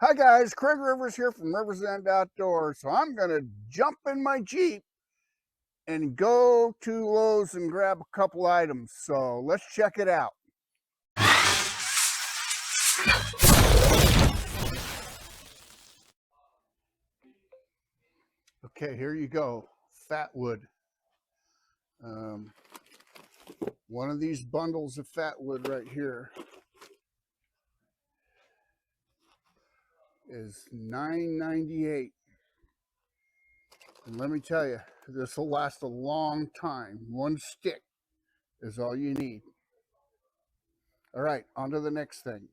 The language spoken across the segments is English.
Hi guys, Craig Rivers here from Rivers End Outdoors. So I'm going to jump in my Jeep and go to Lowe's and grab a couple items. So let's check it out. Okay, here you go. Fat wood. Um, one of these bundles of fat wood right here is $9.98. And let me tell you, this will last a long time. One stick is all you need. All right, on to the next thing.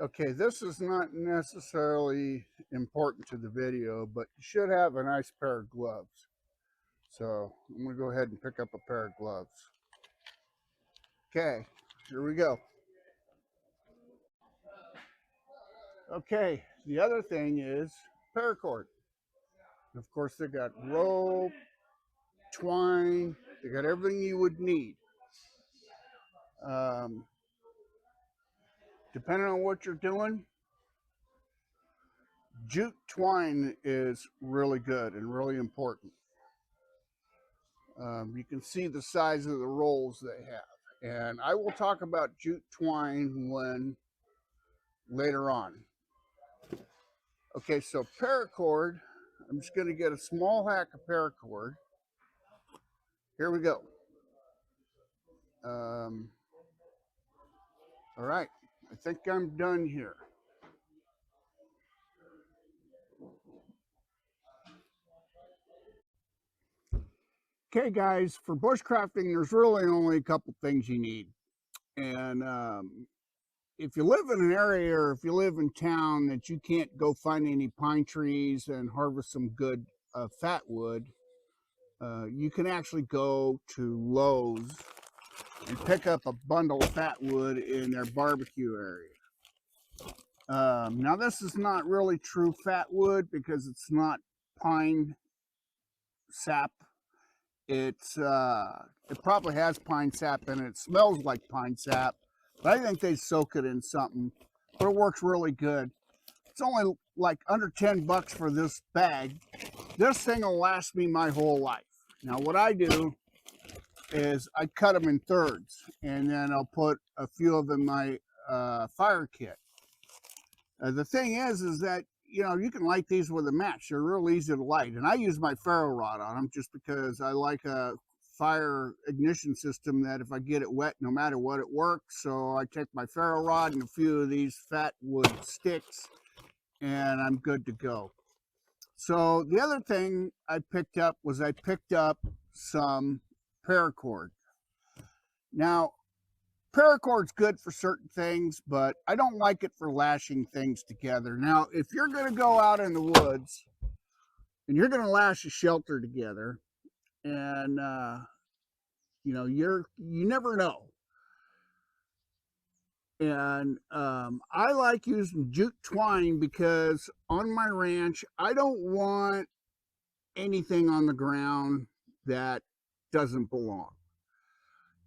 Okay, this is not necessarily important to the video, but you should have a nice pair of gloves. So I'm going to go ahead and pick up a pair of gloves. Okay, here we go. Okay, the other thing is paracord. Of course, they got rope, twine, they got everything you would need. Um, Depending on what you're doing, jute twine is really good and really important. You can see the size of the rolls they have. And I will talk about jute twine later on. Okay, so paracord, I'm just going to get a small hack of paracord. Here we go. All right, I think I'm done here. Okay, guys, for bushcrafting, there's really only a couple things you need. And if you live in an area or if you live in town that you can't go find any pine trees and harvest some good fat wood, you can actually go to Lowe's and pick up a bundle of fat wood in their barbecue area. Now, this is not really true fat wood because it's not pine sap. It probably has pine sap in it. It smells like pine sap, but I think they soak it in something. But it works really good. It's only like under 10 bucks for this bag. This thing will last me my whole life. Now, what I do is I cut them in thirds, and then I'll put a few of them in my fire kit. The thing is that you can light these with a match. They're real easy to light, and I use my ferro rod on them just because I like a fire ignition system that if I get it wet, no matter what, it works. So I take my ferro rod and a few of these fat wood sticks, and I'm good to go. So the other thing I picked up was some paracord. Now, paracord's good for certain things, but I don't like it for lashing things together. Now, if you're going to go out in the woods and you're going to lash a shelter together, and you never know. And I like using jute twine because on my ranch, I don't want anything on the ground that doesn't belong.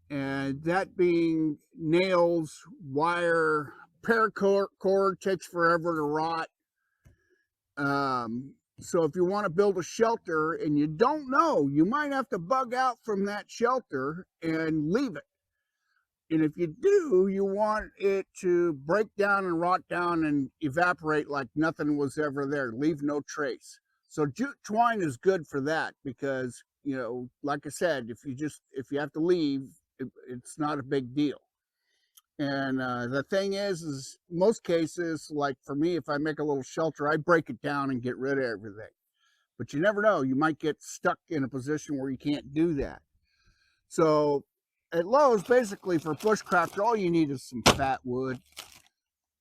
And that being nails, wire, paracord takes forever to rot. So if you want to build a shelter and you don't know, you might have to bug out from that shelter and leave it. And if you do, you want it to break down and rot down and evaporate like nothing was ever there, leave no trace. So jute twine is good for that because, like I said, if you have to leave, it's not a big deal. And the thing is most cases, like for me, if I make a little shelter, I break it down and get rid of everything. But you never know, you might get stuck in a position where you can't do that. So at Lowe's, basically for bushcraft, all you need is some fat wood.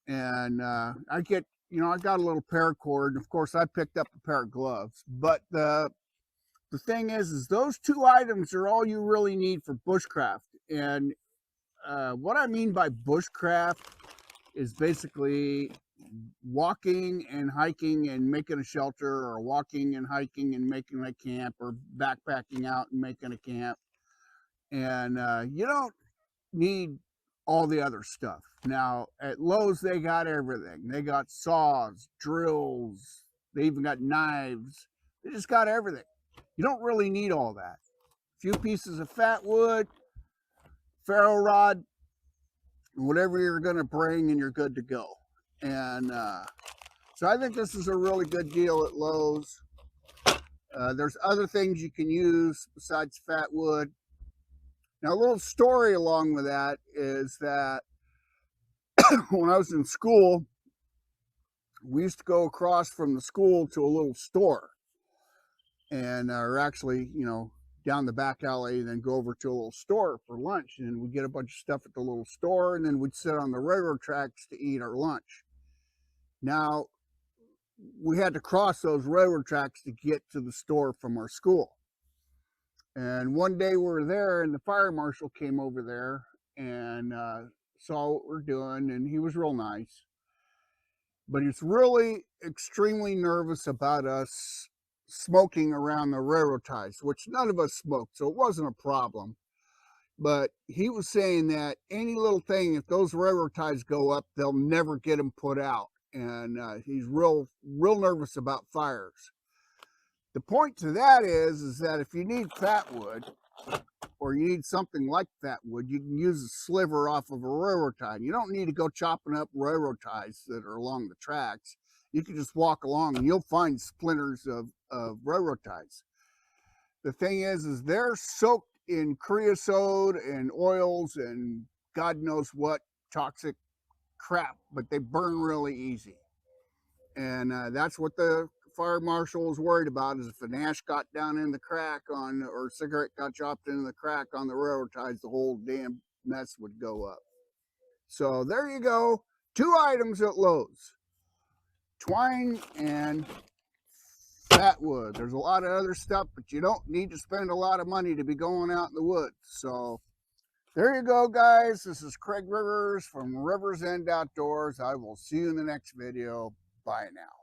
And I got a little paracord. And of course, I picked up a pair of gloves. But the thing is those two items are all you really need for bushcraft. And what I mean by bushcraft is basically walking and hiking and making a shelter, or walking and hiking and making a camp, or backpacking out and making a camp. And need all the other stuff. Now at Lowe's, they got everything. They got saws, drills, they even got knives. They just got everything. You don't really need all that. A few pieces of fat wood, ferro rod, whatever you're going to bring, and you're good to go. And so I think this is a really good deal at Lowe's. There's other things you can use besides fat wood. Now, a little story along with that is that when I was in school, we used to go across from the school to a little store, and or actually, down the back alley, and then go over to a little store for lunch. And we'd get a bunch of stuff at the little store, and then we'd sit on the railroad tracks to eat our lunch. Now, we had to cross those railroad tracks to get to the store from our school. And one day we were there, and the fire marshal came over there and saw what we're doing, and he was real nice. But he's really extremely nervous about us smoking around the railroad ties, which none of us smoked, so it wasn't a problem. But he was saying that any little thing, if those railroad ties go up, they'll never get them put out. And he's real nervous about fires. The point to that is that if you need fat wood, or you need something like fat wood, you can use a sliver off of a railroad tie. You don't need to go chopping up railroad ties that are along the tracks. You can just walk along and you'll find splinters of railroad ties. The thing is they're soaked in creosote and oils and God knows what toxic crap, but they burn really easy. And that's what the fire marshal was worried about, is if an ash got down in the crack on, or a cigarette got chopped into the crack on the railroad ties, the whole damn mess would go up. So there you go. 2 items at Lowe's: twine and fat wood. There's a lot of other stuff, but you don't need to spend a lot of money to be going out in the woods. So there you go, guys. This is Craig Rivers from Rivers End Outdoors. I will see you in the next video. Bye now.